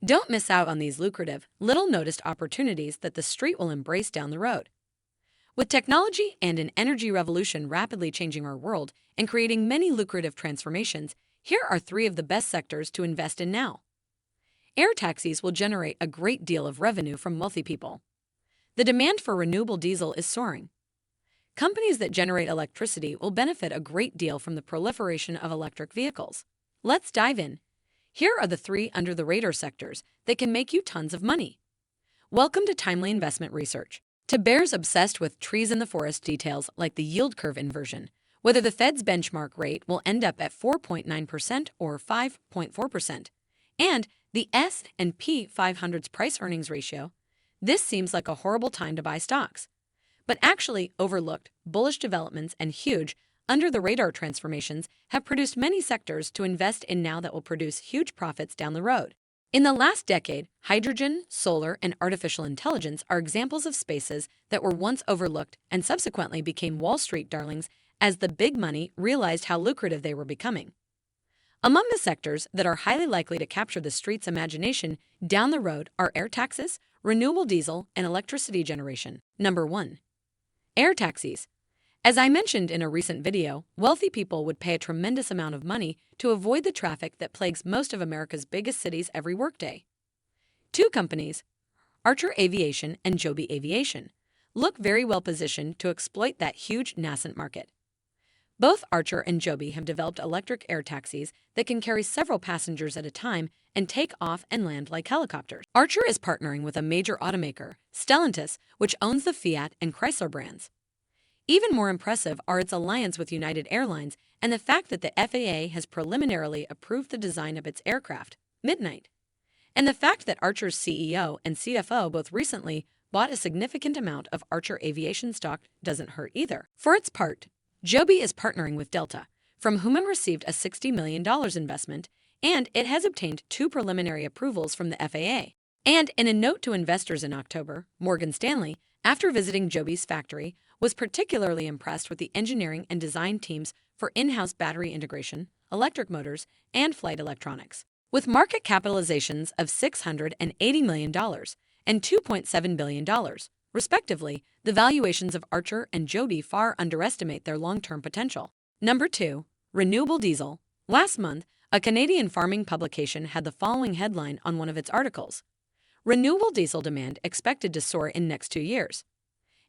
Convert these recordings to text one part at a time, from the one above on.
Don't miss out on these lucrative, little-noticed opportunities that the street will embrace down the road. With technology and an energy revolution rapidly changing our world and creating many lucrative transformations, here are three of the best sectors to invest in now. Air taxis will generate a great deal of revenue from wealthy people. The demand for renewable diesel is soaring. Companies that generate electricity will benefit a great deal from the proliferation of electric vehicles. Let's dive in. Here are the three under-the-radar sectors that can make you tons of money. Welcome to Timely Investment Research. To bears obsessed with trees in the forest details like the yield curve inversion, whether the Fed's benchmark rate will end up at 4.9% or 5.4%, and the S&P 500's price-earnings ratio, this seems like a horrible time to buy stocks. But actually, overlooked, bullish developments and huge, under-the-radar transformations have produced many sectors to invest in now that will produce huge profits down the road. In the last decade, hydrogen, solar, and artificial intelligence are examples of spaces that were once overlooked and subsequently became Wall Street darlings as the big money realized how lucrative they were becoming. Among the sectors that are highly likely to capture the street's imagination down the road are air taxis, renewable diesel, and electricity generation. Number 1. Air taxis. As I mentioned in a recent video, wealthy people would pay a tremendous amount of money to avoid the traffic that plagues most of America's biggest cities every workday. Two companies, Archer Aviation and Joby Aviation, look very well positioned to exploit that huge nascent market. Both Archer and Joby have developed electric air taxis that can carry several passengers at a time and take off and land like helicopters. Archer is partnering with a major automaker, Stellantis, which owns the Fiat and Chrysler brands. Even more impressive are its alliance with United Airlines and the fact that the FAA has preliminarily approved the design of its aircraft, Midnight. And the fact that Archer's CEO and CFO both recently bought a significant amount of Archer Aviation stock doesn't hurt either. For its part, Joby is partnering with Delta, from whom it received a $60 million investment, and it has obtained two preliminary approvals from the FAA. And in a note to investors in October, Morgan Stanley, after visiting Joby's factory, was particularly impressed with the engineering and design teams for in-house battery integration, electric motors, and flight electronics. With market capitalizations of $680 million and $2.7 billion, respectively, the valuations of Archer and Joby far underestimate their long-term potential. Number 2. Renewable diesel. Last month, a Canadian farming publication had the following headline on one of its articles: Renewable diesel demand expected to soar in next 2 years.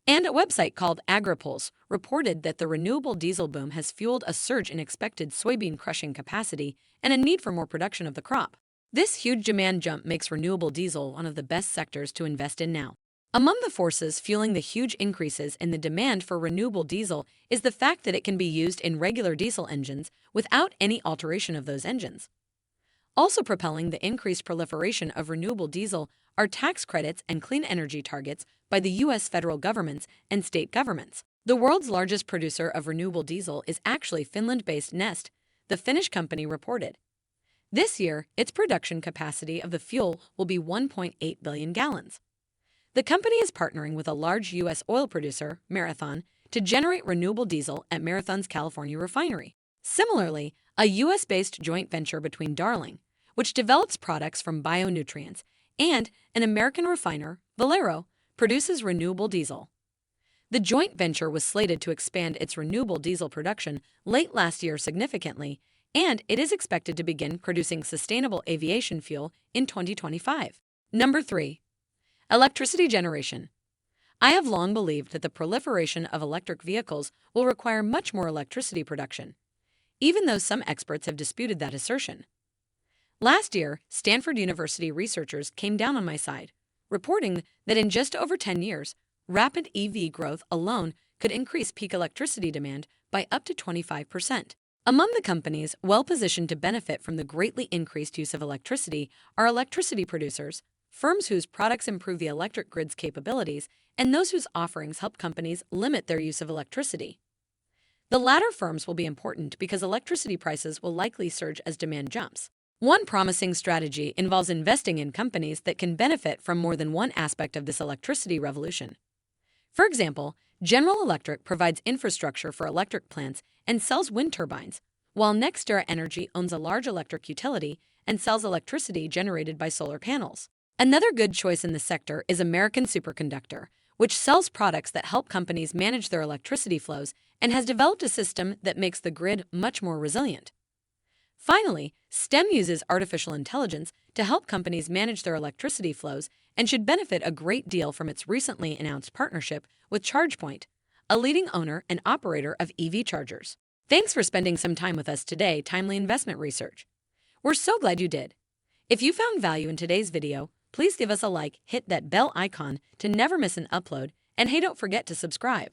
And a website called AgriPulse reported that the renewable diesel boom has fueled a surge in expected soybean crushing capacity and a need for more production of the crop. This huge demand jump makes renewable diesel one of the best sectors to invest in now. Among the forces fueling the huge increases in the demand for renewable diesel is the fact that it can be used in regular diesel engines without any alteration of those engines. Also propelling the increased proliferation of renewable diesel are tax credits and clean energy targets by the U.S. federal governments and state governments. The world's largest producer of renewable diesel is actually Finland-based Neste, the Finnish company reported. This year, its production capacity of the fuel will be 1.8 billion gallons. The company is partnering with a large U.S. oil producer, Marathon, to generate renewable diesel at Marathon's California refinery. Similarly, a U.S.-based joint venture between Darling, which develops products from bionutrients, and an American refiner, Valero, produces renewable diesel. The joint venture was slated to expand its renewable diesel production late last year significantly, and it is expected to begin producing sustainable aviation fuel in 2025. Number 3. Electricity generation. I have long believed that the proliferation of electric vehicles will require much more electricity production, even though some experts have disputed that assertion. Last year, Stanford University researchers came down on my side, reporting that in just over 10 years, rapid EV growth alone could increase peak electricity demand by up to 25%. Among the companies well-positioned to benefit from the greatly increased use of electricity are electricity producers, firms whose products improve the electric grid's capabilities, and those whose offerings help companies limit their use of electricity. The latter firms will be important because electricity prices will likely surge as demand jumps. One promising strategy involves investing in companies that can benefit from more than one aspect of this electricity revolution. For example, General Electric provides infrastructure for electric plants and sells wind turbines, while NextEra Energy owns a large electric utility and sells electricity generated by solar panels. Another good choice in the sector is American Superconductor, which sells products that help companies manage their electricity flows and has developed a system that makes the grid much more resilient. Finally, STEM uses artificial intelligence to help companies manage their electricity flows and should benefit a great deal from its recently announced partnership with ChargePoint, a leading owner and operator of EV chargers. Thanks for spending some time with us today, Timely Investment Research. We're so glad you did. If you found value in today's video, please give us a like, hit that bell icon to never miss an upload, and hey, don't forget to subscribe.